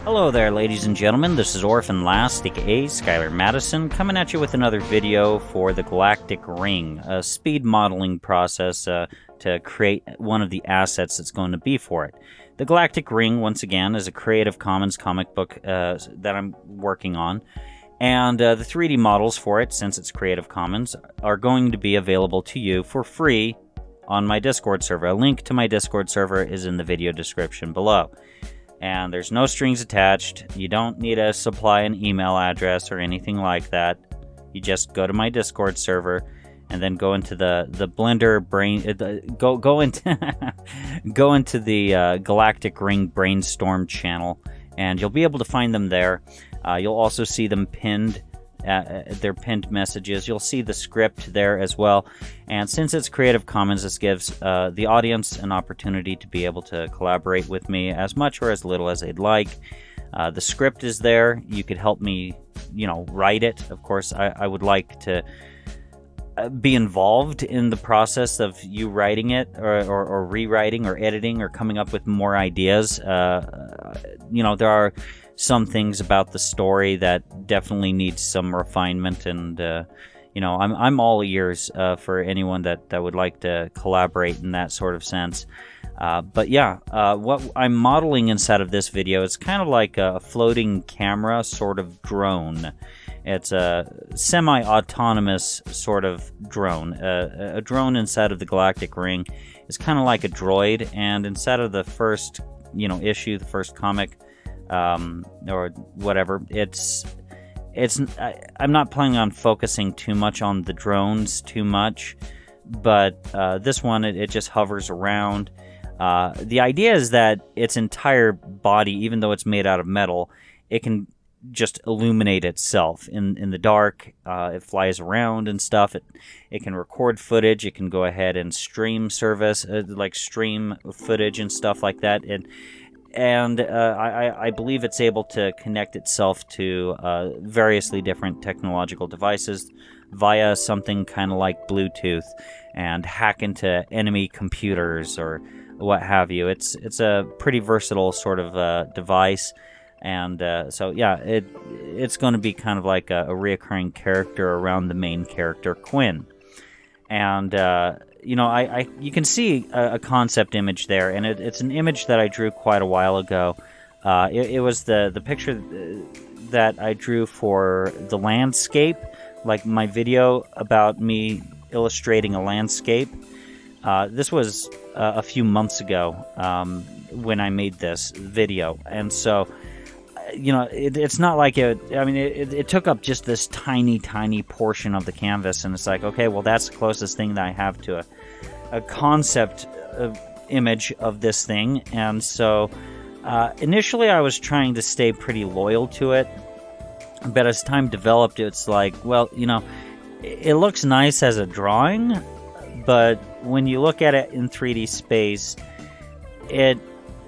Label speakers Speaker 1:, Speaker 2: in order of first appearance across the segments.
Speaker 1: Hello there, ladies and gentlemen. This is Orphan Last, aka Skylar Madison, coming at you with another video for the Galactic Ring, a speed modeling process to create one of the assets that's going to be for it. The Galactic Ring, once again, is a Creative Commons comic book that I'm working on, and the 3D models for it, since it's Creative Commons, are going to be available to you for free on my Discord server. A link to my Discord server is in the video description below. And there's no strings attached. You don't need to supply an email address or anything like that. You just go to my Discord server and then go into the Blender brain go into go into the Galactic Ring Brainstorm channel, and you'll be able to find them there. You'll also see them pinned. Their pinned messages. You'll see the script there as well. And since it's Creative Commons, this gives the audience an opportunity to be able to collaborate with me as much or as little as they'd like. The script is there. You could help me, write it. Of course, I would like to be involved in the process of you writing it or rewriting or editing or coming up with more ideas. There are some things about the story that definitely needs some refinement, and I'm all ears for anyone that would like to collaborate in that sort of sense. But yeah, what I'm modeling inside of this video is kind of like a floating camera sort of drone. It's a semi-autonomous sort of drone. A drone inside of the Galactic Ring is kind of like a droid, and inside of the first issue, the first comic, or whatever, I'm not planning on focusing too much on the drones too much, but this one, it just hovers around. The idea is that its entire body, even though it's made out of metal, it can just illuminate itself in the dark. It flies around and stuff. It can record footage. It can go ahead and stream stream footage and stuff like that. And I believe it's able to connect itself to variously different technological devices via something kind of like Bluetooth, and hack into enemy computers or what have you. It's a pretty versatile sort of device, and so yeah, it's going to be kind of like a reoccurring character around the main character, Quinn. And you can see a concept image there, and it's an image that I drew quite a while ago. It was the picture that I drew for the landscape, like my video about me illustrating a landscape. This was a few months ago when I made this video, and so it's not like it took up just this tiny portion of the canvas, and it's like, okay, well, that's the closest thing that I have to a concept image of this thing. And so initially I was trying to stay pretty loyal to it, but as time developed, it's like, well, it looks nice as a drawing, but when you look at it in 3D space, it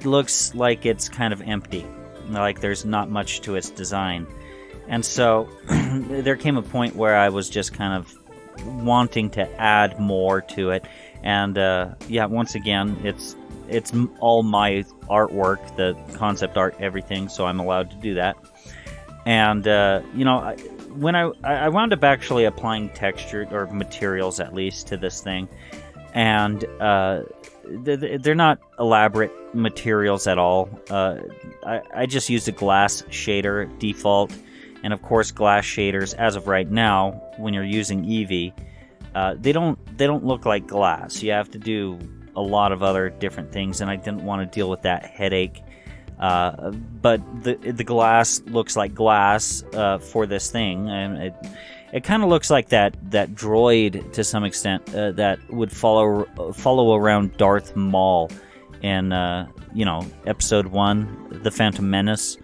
Speaker 1: looks like it's kind of empty. Like there's not much to its design. And so there came a point where I was just kind of wanting to add more to it. And yeah, once again, it's all my artwork, the concept art, everything, so I'm allowed to do that. And when I wound up actually applying texture or materials, at least, to this thing, and they're not elaborate materials at all. I just used a glass shader default, and of course glass shaders, as of right now, when you're using Eevee, they don't look like glass. You have to do a lot of other different things, and I didn't want to deal with that headache. But the glass looks like glass for this thing, and it kind of looks like that droid to some extent that would follow around Darth Maul in Episode 1, The Phantom Menace.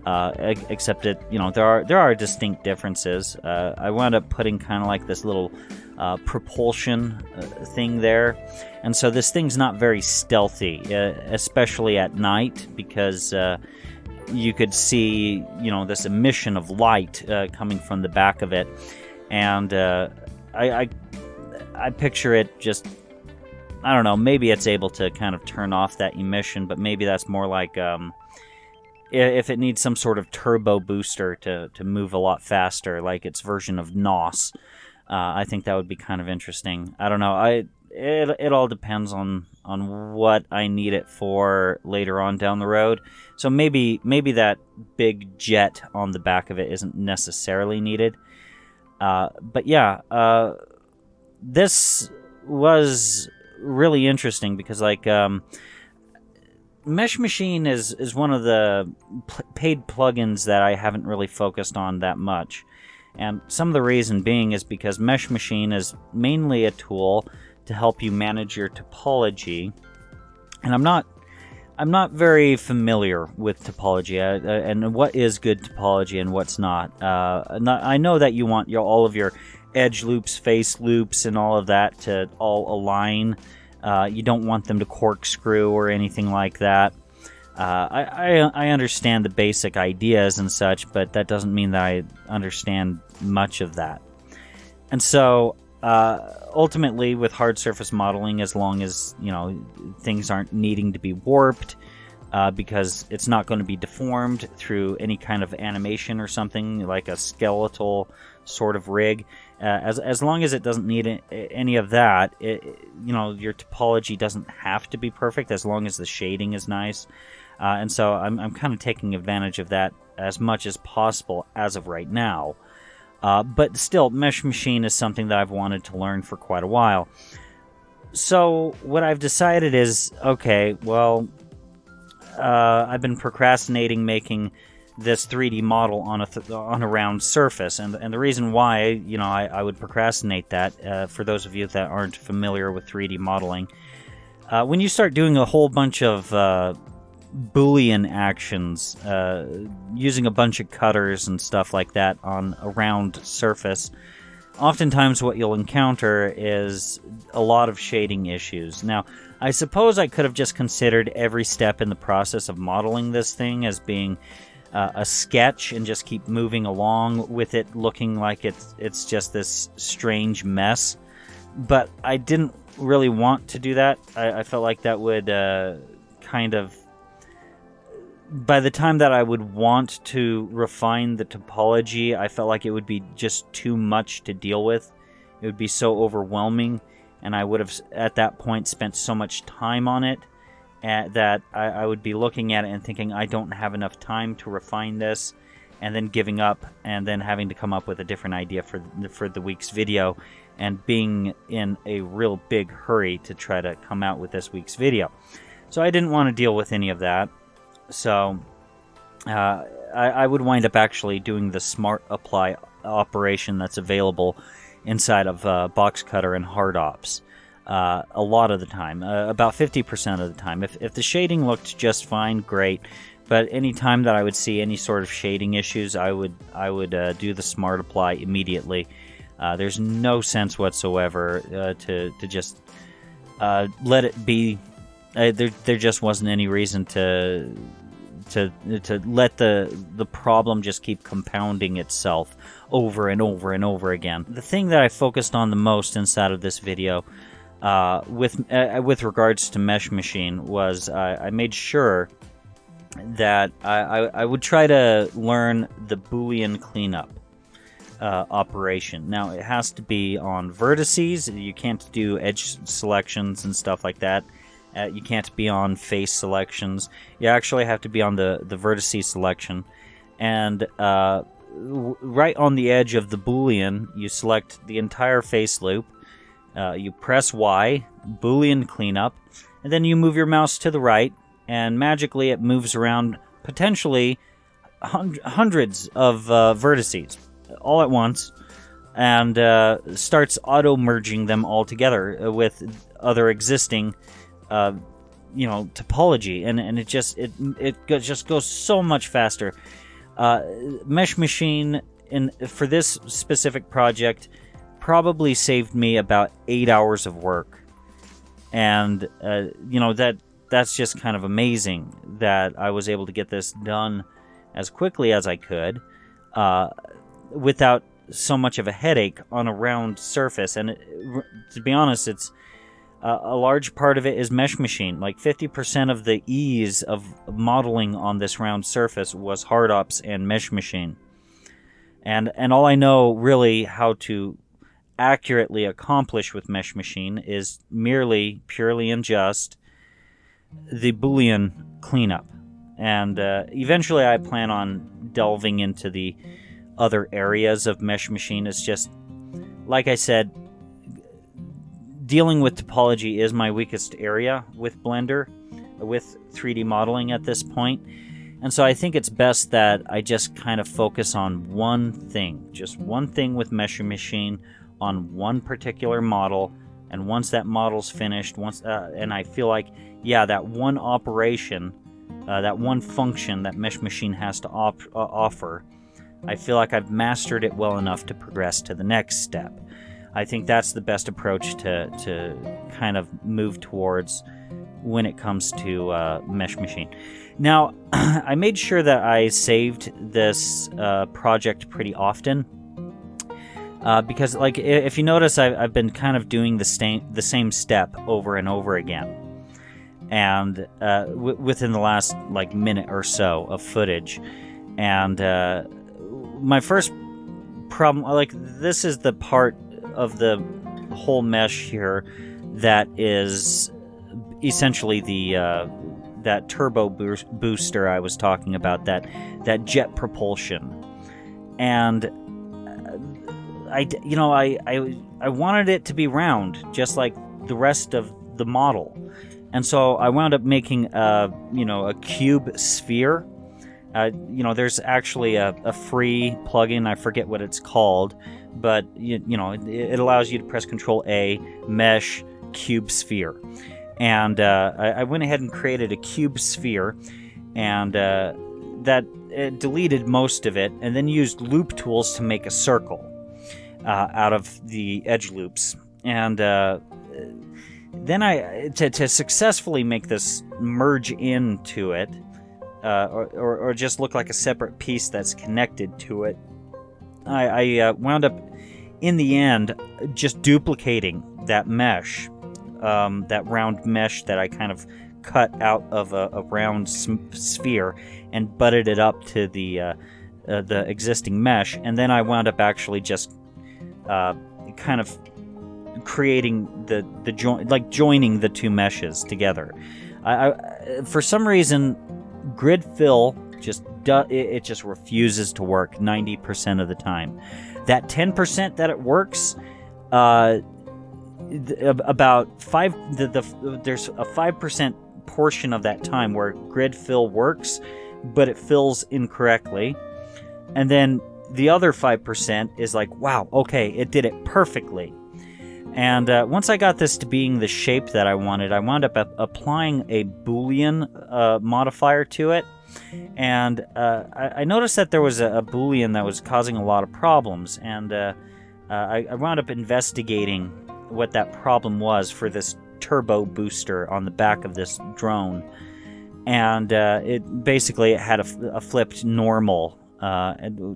Speaker 1: Except there are distinct differences. I wound up putting kind of like this little propulsion thing there, and so this thing's not very stealthy, especially at night, because you could see this emission of light coming from the back of it, and I picture it just, I don't know, maybe it's able to kind of turn off that emission, but maybe that's more like if it needs some sort of turbo booster to move a lot faster, like its version of NOS, I think that would be kind of interesting. I don't know. It all depends on what I need it for later on down the road. So maybe that big jet on the back of it isn't necessarily needed. But yeah, this was really interesting because Mesh Machine is one of the paid plugins that I haven't really focused on that much. And some of the reason being is because Mesh Machine is mainly a tool to help you manage your topology. And I'm not very familiar with topology and what is good topology and what's not. I know that you want all of your edge loops, face loops, and all of that to all align. You don't want them to corkscrew or anything like that. I understand the basic ideas and such, but that doesn't mean that I understand much of that. And so, ultimately, with hard surface modeling, as long as things aren't needing to be warped, because it's not going to be deformed through any kind of animation or something like a skeletal sort of rig. As long as it doesn't need any of that, your topology doesn't have to be perfect as long as the shading is nice. And so I'm kind of taking advantage of that as much as possible as of right now. But still, Mesh Machine is something that I've wanted to learn for quite a while. So what I've decided is, okay, well, I've been procrastinating making this 3D model on a round surface, and the reason why I would procrastinate that, for those of you that aren't familiar with 3D modeling, when you start doing a whole bunch of Boolean actions, using a bunch of cutters and stuff like that on a round surface, oftentimes what you'll encounter is a lot of shading issues. Now, I suppose I could have just considered every step in the process of modeling this thing as being a sketch and just keep moving along with it looking like it's just this strange mess. But I didn't really want to do that. I felt like that would kind of... By the time that I would want to refine the topology, I felt like it would be just too much to deal with. It would be so overwhelming, and I would have, at that point, spent so much time on it that I would be looking at it and thinking, I don't have enough time to refine this, and then giving up, and then having to come up with a different idea for the week's video, and being in a real big hurry to try to come out with this week's video. So I didn't want to deal with any of that. So I would wind up actually doing the smart apply operation that's available inside of Box Cutter and Hard Ops a lot of the time, about 50% of the time. If the shading looked just fine, great. But any time that I would see any sort of shading issues, I would do the smart apply immediately. There's no sense whatsoever to just let it be. There just wasn't any reason to let the problem just keep compounding itself over and over and over again. The thing that I focused on the most inside of this video, with regards to Mesh Machine, was I made sure that I would try to learn the Boolean cleanup operation. Now, it has to be on vertices. You can't do edge selections and stuff like that. You can't be on face selections. You actually have to be on the vertices selection. And right on the edge of the Boolean, you select the entire face loop. You press Y, Boolean cleanup, and then you move your mouse to the right, and magically it moves around potentially hundreds of vertices all at once, and starts auto-merging them all together with other existing topology, and it just goes so much faster. Mesh Machine for this specific project probably saved me about 8 hours of work, and that's just kind of amazing that I was able to get this done as quickly as I could, without so much of a headache on a round surface. And to be honest, A large part of it is Mesh Machine. Like 50% of the ease of modeling on this round surface was Hard Ops and Mesh Machine. And all I know really how to accurately accomplish with Mesh Machine is merely, purely and just the Boolean cleanup. And eventually I plan on delving into the other areas of Mesh Machine. It's just, like I said, dealing with topology is my weakest area with Blender, with 3D modeling at this point. And so I think it's best that I just kind of focus on one thing, just one thing with Mesh Machine on one particular model. And once that model's finished, and I feel like, yeah, that one operation, that one function that Mesh Machine has to offer, I feel like I've mastered it well enough to progress to the next step. I think that's the best approach to kind of move towards when it comes to Mesh Machine. Now, I made sure that I saved this project pretty often because, like, if you notice, I've been kind of doing the same step over and over again, and within the last like minute or so of footage, and my first problem, like, this is the part of the whole mesh here that is essentially the that turbo booster I was talking about, that jet propulsion. And I wanted it to be round, just like the rest of the model, and so I wound up making a cube sphere. There's actually a free plugin, I forget what it's called, but it allows you to press Control A, Mesh, Cube Sphere. And I went ahead and created a cube sphere, and that it deleted most of it, and then used loop tools to make a circle out of the edge loops. And then to successfully make this merge into it, or just look like a separate piece that's connected to it, I wound up, in the end, just duplicating that mesh, that round mesh that I kind of cut out of a round sphere and butted it up to the existing mesh, and then I wound up actually just kind of creating the joining the two meshes together. For some reason, grid fill just refuses to work 90% of the time. That 10% that it works, about there's a 5% portion of that time where grid fill works, but it fills incorrectly, and then the other 5% is like, wow, okay, it did it perfectly. And once I got this to being the shape that I wanted, I wound up applying a Boolean modifier to it. And I noticed that there was a Boolean that was causing a lot of problems. And I wound up investigating what that problem was for this turbo booster on the back of this drone. And it had a flipped normal,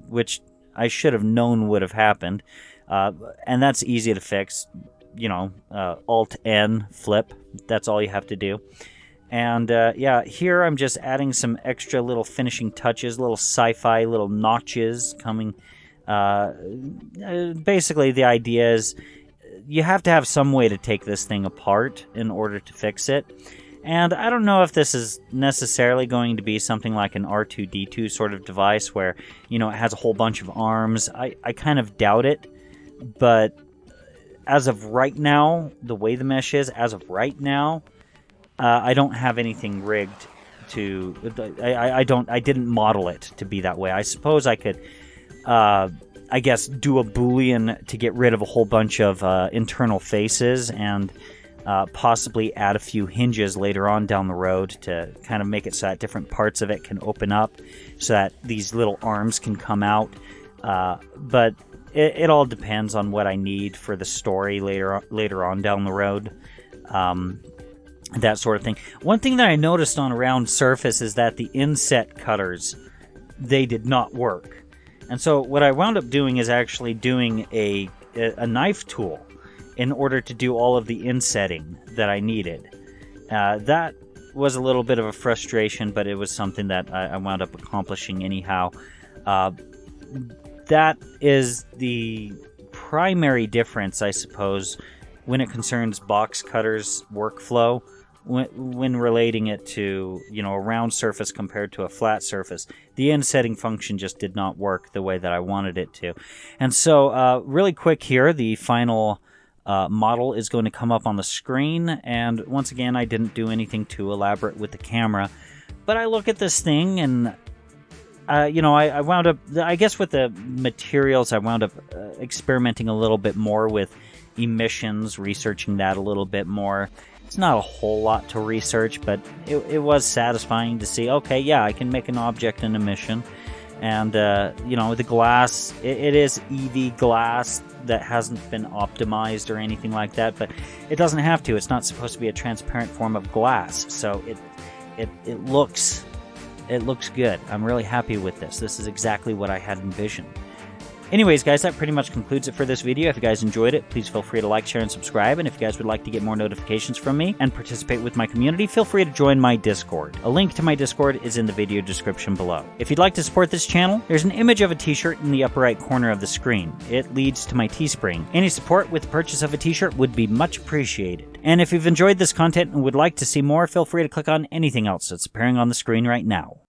Speaker 1: which I should have known would have happened. And that's easy to fix, Alt-N, flip. That's all you have to do. And here I'm just adding some extra little finishing touches, little sci-fi, little notches coming. Basically, the idea is you have to have some way to take this thing apart in order to fix it. And I don't know if this is necessarily going to be something like an R2-D2 sort of device where, it has a whole bunch of arms. I kind of doubt it. But as of right now, the way the mesh is, as of right now, I don't have anything rigged to... I didn't model it to be that way. I suppose I could, do a Boolean to get rid of a whole bunch of internal faces and possibly add a few hinges later on down the road to kind of make it so that different parts of it can open up so that these little arms can come out. But it all depends on what I need for the story later on down the road. That sort of thing. One thing that I noticed on a round surface is that the inset cutters, they did not work. And so what I wound up doing is actually doing a knife tool. in order to do all of the insetting that I needed. That was a little bit of a frustration, but it was something that I wound up accomplishing anyhow. That is the primary difference, I suppose, when it concerns box cutters workflow, when relating it to, a round surface compared to a flat surface. The insetting function just did not work the way that I wanted it to. And so really quick here, the final model is going to come up on the screen, and once again, I didn't do anything too elaborate with the camera, but I look at this thing and I wound up, I guess with the materials, I wound up experimenting a little bit more with emissions, researching that a little bit more. It's not a whole lot to research, but it was satisfying to see, okay, yeah, I can make an object an emission. And, the glass, it is EV glass that hasn't been optimized or anything like that, but it doesn't have to. It's not supposed to be a transparent form of glass, so it looks good. I'm really happy with this. This is exactly what I had envisioned. Anyways, guys, that pretty much concludes it for this video. If you guys enjoyed it, please feel free to like, share, and subscribe. And if you guys would like to get more notifications from me and participate with my community, feel free to join my Discord. A link to my Discord is in the video description below. If you'd like to support this channel, there's an image of a t-shirt in the upper right corner of the screen. It leads to my Teespring. Any support with the purchase of a t-shirt would be much appreciated. And if you've enjoyed this content and would like to see more, feel free to click on anything else that's appearing on the screen right now.